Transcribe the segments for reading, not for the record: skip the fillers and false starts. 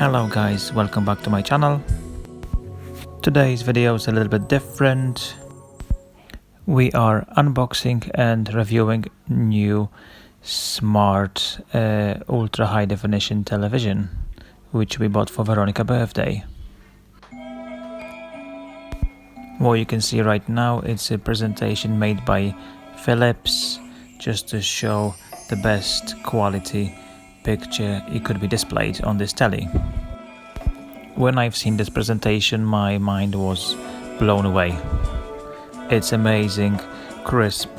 Hello guys, welcome back to my channel. Today's video is a little bit different. We are unboxing and reviewing new smart ultra high definition television which we bought for Veronica's birthday. What you can see right now, it's a presentation made by Philips just to show the best quality picture it could be displayed on this telly. When I've seen this presentation, my mind was blown away. It's amazing, crisp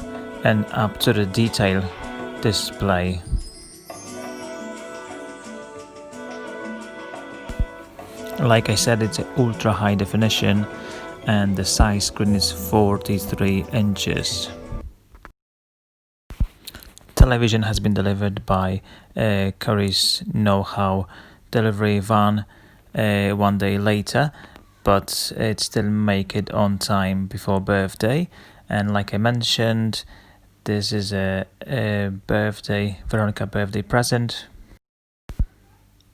and up to the detail display. Like I said, it's ultra high definition and the size screen is 43 inches. Television has been delivered by Curry's Know-How delivery van 1 day later, but it still make it on time before birthday. And like I mentioned, this is a Veronica birthday present.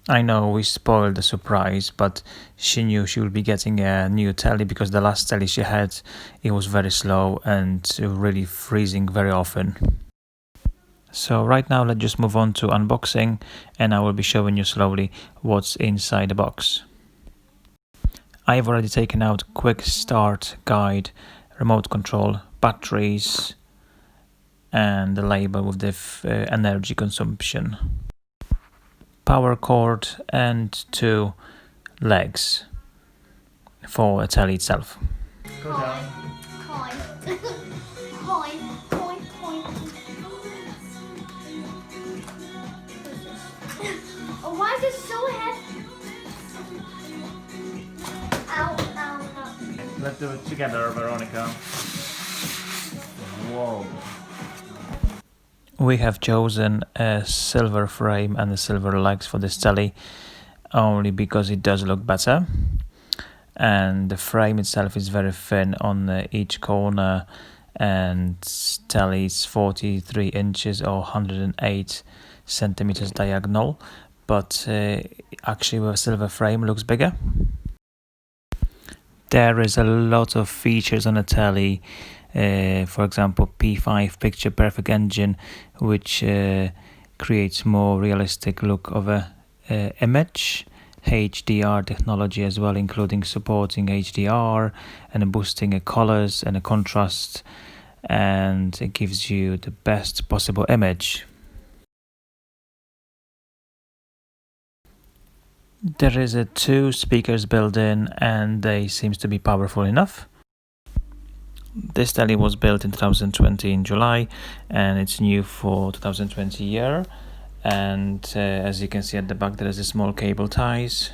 I know we spoiled the surprise, but she knew she would be getting a new telly because the last telly she had, it was very slow and really freezing very often. So right now let's just move on to unboxing and I will be showing you slowly what's inside the box. I've already taken out quick start guide, remote control, batteries and the label with the energy consumption. Power cord and 2 legs for a telly itself. Go down. Why is it so heavy? Ow, ow, ow. Let's do it together, Veronica. Whoa. We have chosen a silver frame and the silver legs for this telly only because it does look better. And the frame itself is very thin on each corner, and telly is 43 inches or 108 centimeters diagonal, but actually with a silver frame looks bigger. There is a lot of features on a telly, for example P5 picture perfect engine, which creates more realistic look of a image. HDR technology as well, including supporting HDR and boosting colors and a contrast, and it gives you the best possible image. There is 2 speakers built in and they seems to be powerful enough. This telly was built in 2020 in July and it's new for 2020 year. And as you can see at the back, there is a small cable ties.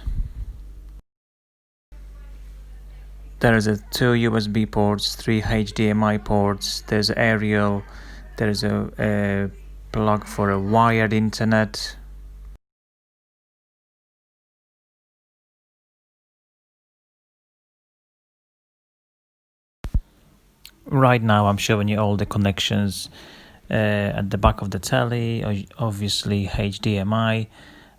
There is 2 USB ports, 3 HDMI ports, there's an aerial, there is a plug for a wired internet. Right now I'm showing you all the connections at the back of the telly, obviously HDMI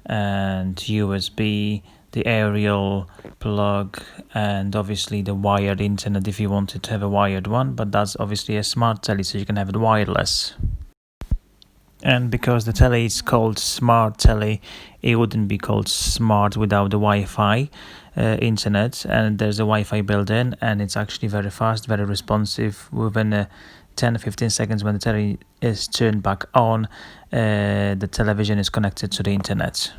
and USB, the aerial plug, and obviously the wired internet if you wanted to have a wired one, but that's obviously a smart telly, so you can have it wireless. And because the telly is called smart telly, it wouldn't be called smart without the Wi-Fi internet, and there's a Wi-Fi built in and it's actually very fast, very responsive. Within 10-15 seconds when the telly is turned back on, the television is connected to the internet.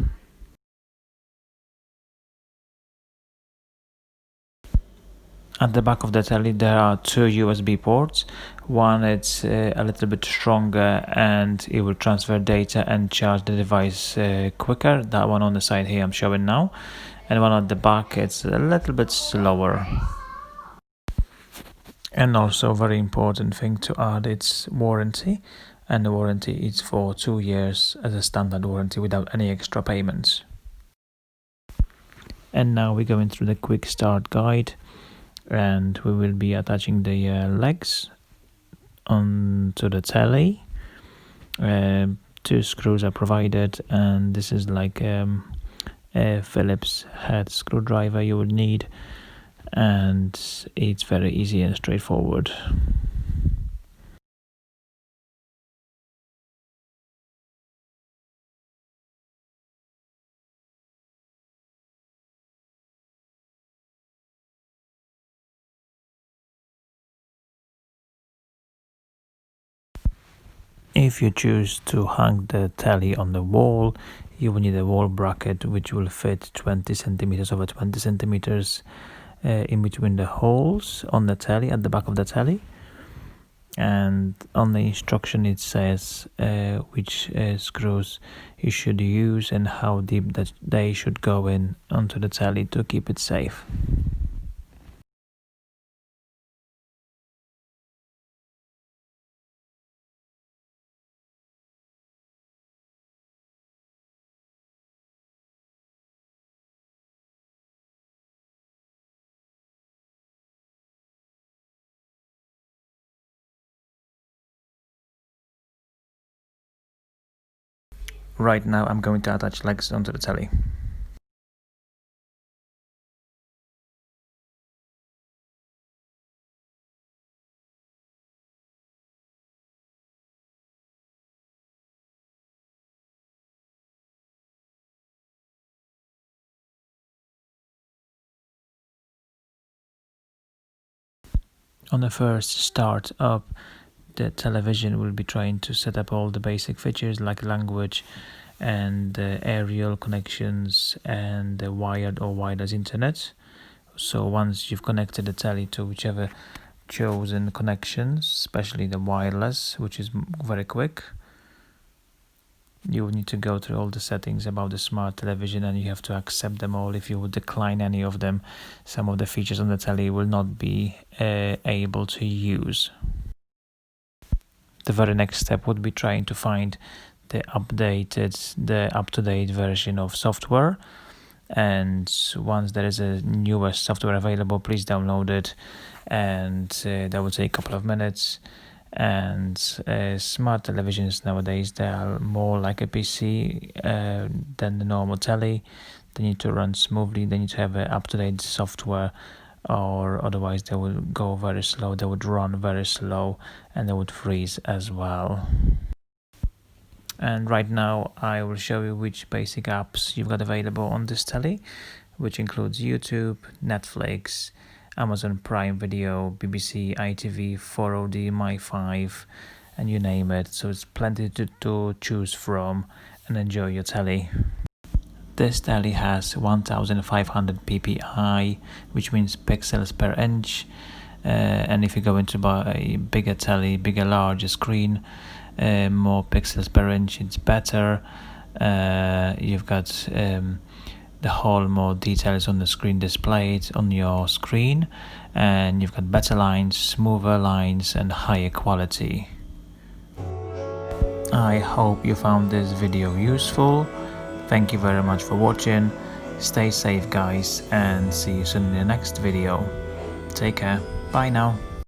At the back of the telly there are 2 USB ports. One it's a little bit stronger and it will transfer data and charge the device quicker. That one on the side here I'm showing now. And one at the back it's a little bit slower. And also very important thing to add, it's warranty, and the warranty is for 2 years as a standard warranty without any extra payments. And now we're going through the quick start guide and we will be attaching the legs onto the telly. 2 screws are provided and this is like a Phillips head screwdriver you would need, and it's very easy and straightforward. If you choose to hang the telly on the wall, you will need a wall bracket which will fit 20 centimeters over 20 centimeters in between the holes on the telly, at the back of the telly. And on the instruction it says which screws you should use and how deep that they should go in onto the telly to keep it safe. Right now I'm going to attach legs onto the telly. On the first start up, the television will be trying to set up all the basic features like language and aerial connections and the wired or wireless internet. So once you've connected the telly to whichever chosen connections, especially the wireless, which is very quick, you will need to go through all the settings about the smart television, and you have to accept them all. If you would decline any of them, some of the features on the telly will not be able to use. The very next step would be trying to find the up-to-date version of software, and once there is a newest software available, please download it, and that will take a couple of minutes. And smart televisions nowadays, they are more like a PC than the normal telly. They need to run smoothly, they need to have up-to-date software, or otherwise they will go very slow, they would run very slow, and they would freeze as well. And right now I will show you which basic apps you've got available on this telly, which includes YouTube, Netflix, Amazon Prime Video, BBC, ITV, 4OD, My5, and you name it. So it's plenty to choose from, and enjoy your telly. This telly has 1500 ppi, which means pixels per inch, and if you're going to buy a bigger telly, larger screen, more pixels per inch, it's better. You've got the whole more details on the screen displayed on your screen, and you've got better lines, smoother lines, and higher quality. I hope you found this video useful. Thank you very much for watching. Stay safe guys, and see you soon in the next video. Take care. Bye now.